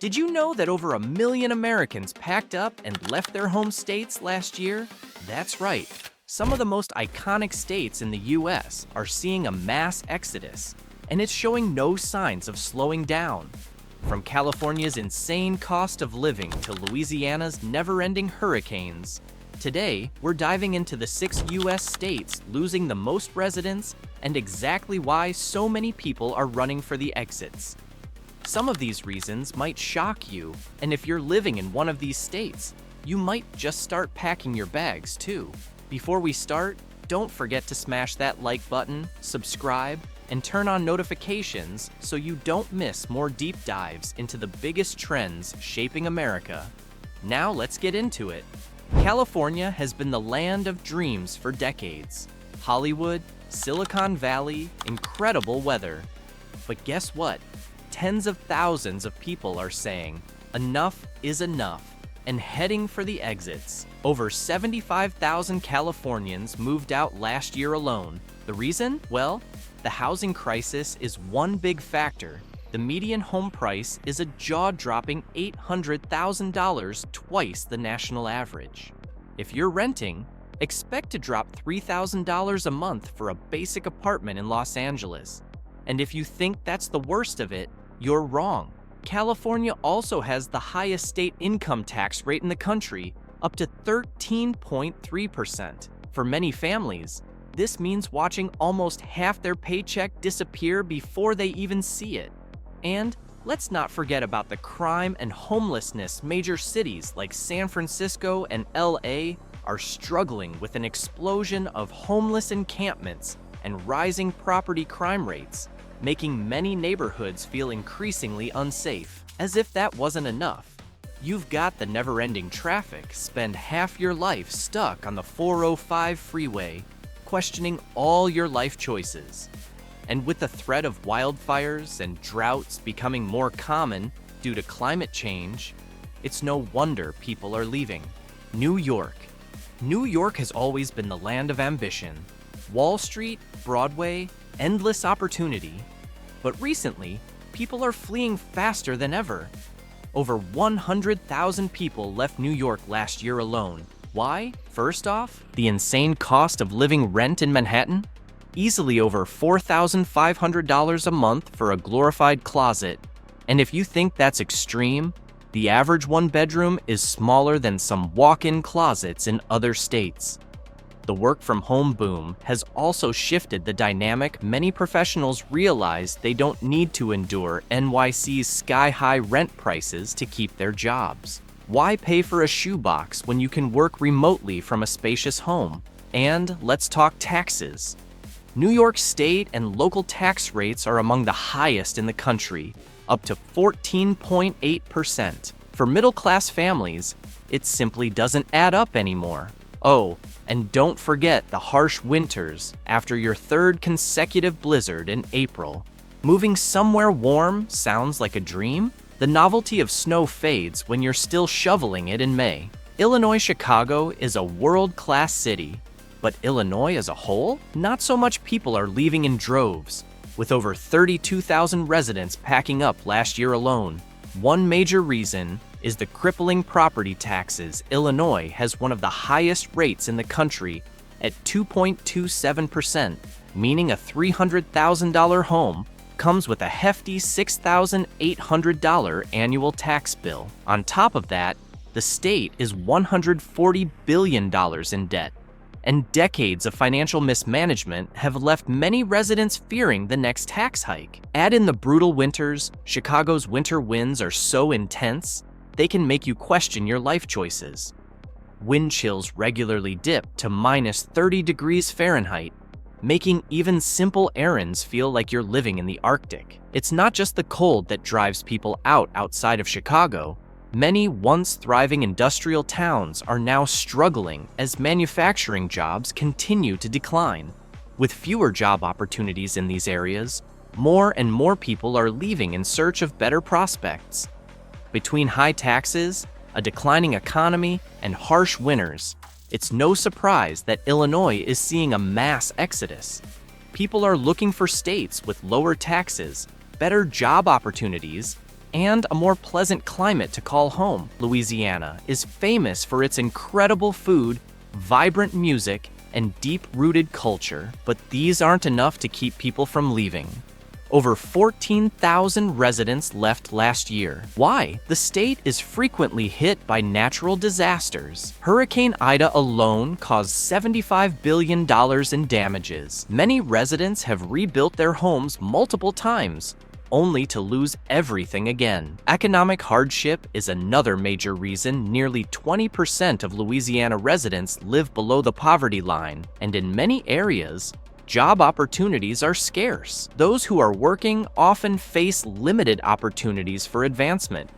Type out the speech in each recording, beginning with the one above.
Did you know that over 1 million Americans packed up and left their home states last year? That's right. Some of the most iconic states in the US are seeing a mass exodus, and it's showing no signs of slowing down. From California's insane cost of living to Louisiana's never-ending hurricanes, today we're diving into the 6 US states losing the most residents and exactly why so many people are running for the exits. Some of these reasons might shock you, and if you're living in one of these states, you might just start packing your bags too. Before we start, don't forget to smash that like button, subscribe, and turn on notifications so you don't miss more deep dives into the biggest trends shaping America. Now let's get into it. California has been the land of dreams for decades. Hollywood, Silicon Valley, incredible weather. But guess what? Tens of thousands of people are saying, enough is enough, and heading for the exits. Over 75,000 Californians moved out last year alone. The reason? Well, the housing crisis is one big factor. The median home price is a jaw-dropping $800,000, twice the national average. If you're renting, expect to drop $3,000 a month for a basic apartment in Los Angeles. And if you think that's the worst of it, you're wrong. California also has the highest state income tax rate in the country, up to 13.3%. For many families, this means watching almost half their paycheck disappear before they even see it. And let's not forget about the crime and homelessness major cities like San Francisco and LA are struggling with an explosion of homeless encampments and rising property crime rates, making many neighborhoods feel increasingly unsafe. As if that wasn't enough, you've got the never-ending traffic. Spend half your life stuck on the 405 freeway, questioning all your life choices. And with the threat of wildfires and droughts becoming more common due to climate change, it's no wonder people are leaving. New York. New York has always been the land of ambition. Wall Street, Broadway, endless opportunity. But recently, people are fleeing faster than ever. Over 100,000 people left New York last year alone. Why? First off, the insane cost of living rent in Manhattan. Easily over $4,500 a month for a glorified closet. And if you think that's extreme, the average one-bedroom is smaller than some walk-in closets in other states. The work-from-home boom has also shifted the dynamic. Many professionals realize they don't need to endure NYC's sky-high rent prices to keep their jobs. Why pay for a shoebox when you can work remotely from a spacious home? And let's talk taxes. New York State and local tax rates are among the highest in the country, up to 14.8%. For middle-class families, it simply doesn't add up anymore. Oh, and don't forget the harsh winters after your third consecutive blizzard in April. Moving somewhere warm sounds like a dream? The novelty of snow fades when you're still shoveling it in May. Illinois Chicago is a world-class city, but Illinois as a whole? Not so much. People are leaving in droves, with over 32,000 residents packing up last year alone. One major reason is the crippling property taxes. Illinois has one of the highest rates in the country at 2.27%, meaning a $300,000 home comes with a hefty $6,800 annual tax bill. On top of that, the state is $140 billion in debt, and decades of financial mismanagement have left many residents fearing the next tax hike. Add in the brutal winters. Chicago's winter winds are so intense, they can make you question your life choices. Wind chills regularly dip to minus 30 degrees Fahrenheit, making even simple errands feel like you're living in the Arctic. It's not just the cold that drives people outside of Chicago. Many once thriving industrial towns are now struggling as manufacturing jobs continue to decline. With fewer job opportunities in these areas, more and more people are leaving in search of better prospects. Between high taxes, a declining economy, and harsh winters, it's no surprise that Illinois is seeing a mass exodus. People are looking for states with lower taxes, better job opportunities, and a more pleasant climate to call home. Louisiana is famous for its incredible food, vibrant music, and deep-rooted culture, but these aren't enough to keep people from leaving. Over 14,000 residents left last year. Why? The state is frequently hit by natural disasters. Hurricane Ida alone caused $75 billion in damages. Many residents have rebuilt their homes multiple times, only to lose everything again. Economic hardship is another major reason nearly 20% of Louisiana residents live below the poverty line, and in many areas, job opportunities are scarce. Those who are working often face limited opportunities for advancement,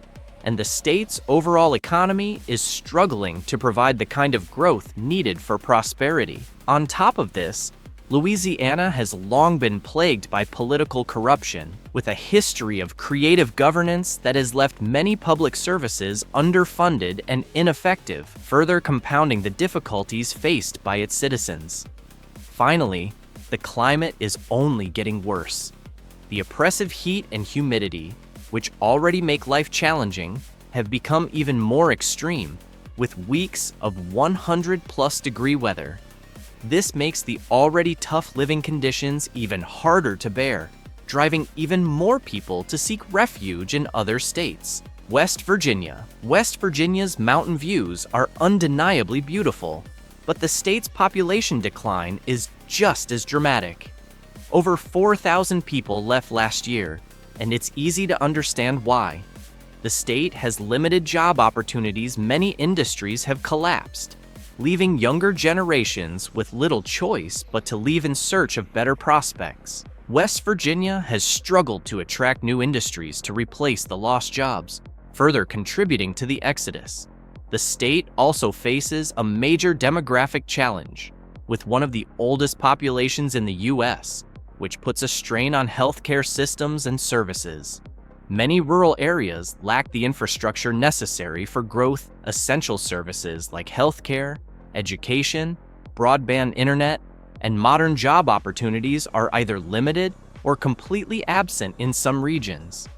and the state's overall economy is struggling to provide the kind of growth needed for prosperity. On top of this, Louisiana has long been plagued by political corruption, with a history of creative governance that has left many public services underfunded and ineffective, further compounding the difficulties faced by its citizens. Finally, the climate is only getting worse. The oppressive heat and humidity, which already make life challenging, have become even more extreme, with weeks of 100+ degree weather. This makes the already tough living conditions even harder to bear, driving even more people to seek refuge in other states. West Virginia. West Virginia's mountain views are undeniably beautiful, but the state's population decline is just as dramatic. Over 4,000 people left last year, and it's easy to understand why. The state has limited job opportunities. Many industries have collapsed, leaving younger generations with little choice but to leave in search of better prospects. West Virginia has struggled to attract new industries to replace the lost jobs, further contributing to the exodus. The state also faces a major demographic challenge, with one of the oldest populations in the U.S., which puts a strain on healthcare systems and services. Many rural areas lack the infrastructure necessary for growth. Essential services like healthcare, education, broadband internet, and modern job opportunities are either limited or completely absent in some regions.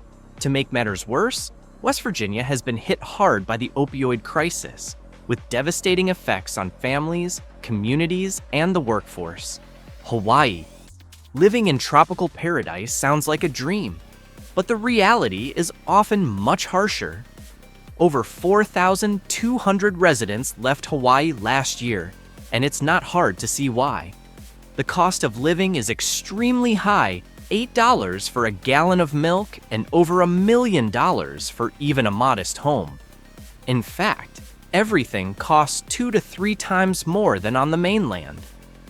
To make matters worse, West Virginia has been hit hard by the opioid crisis, with devastating effects on families, communities, and the workforce. Hawaii. Living in tropical paradise sounds like a dream, but the reality is often much harsher. Over 4,200 residents left Hawaii last year, and it's not hard to see why. The cost of living is extremely high, $8 for a gallon of milk and over $1 million for even a modest home. In fact, everything costs 2 to 3 times more than on the mainland.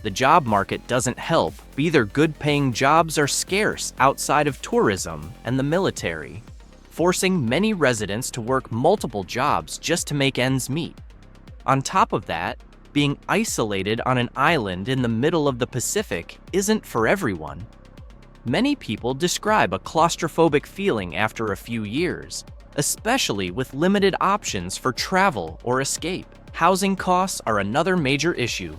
The job market doesn't help. Either good-paying jobs are scarce outside of tourism and the military, forcing many residents to work multiple jobs just to make ends meet. On top of that, being isolated on an island in the middle of the Pacific isn't for everyone. Many people describe a claustrophobic feeling after a few years, especially with limited options for travel or escape. Housing costs are another major issue.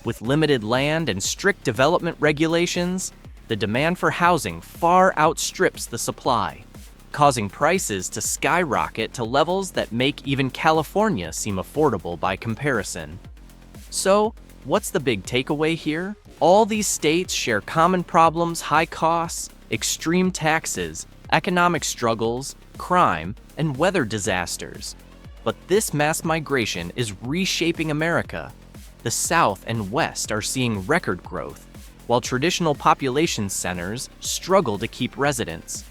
With limited land and strict development regulations, the demand for housing far outstrips the supply, causing prices to skyrocket to levels that make even California seem affordable by comparison. So, what's the big takeaway here? All these states share common problems: high costs, extreme taxes, economic struggles, crime, and weather disasters. But this mass migration is reshaping America. The South and West are seeing record growth, while traditional population centers struggle to keep residents.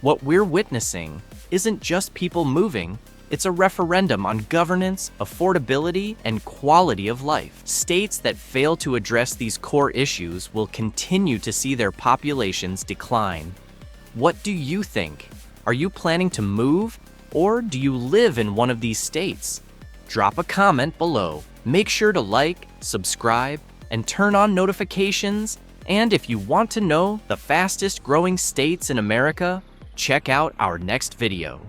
What we're witnessing isn't just people moving, it's a referendum on governance, affordability, and quality of life. States that fail to address these core issues will continue to see their populations decline. What do you think? Are you planning to move, or do you live in one of these states? Drop a comment below. Make sure to like, subscribe, and turn on notifications. And if you want to know the fastest growing states in America, check out our next video.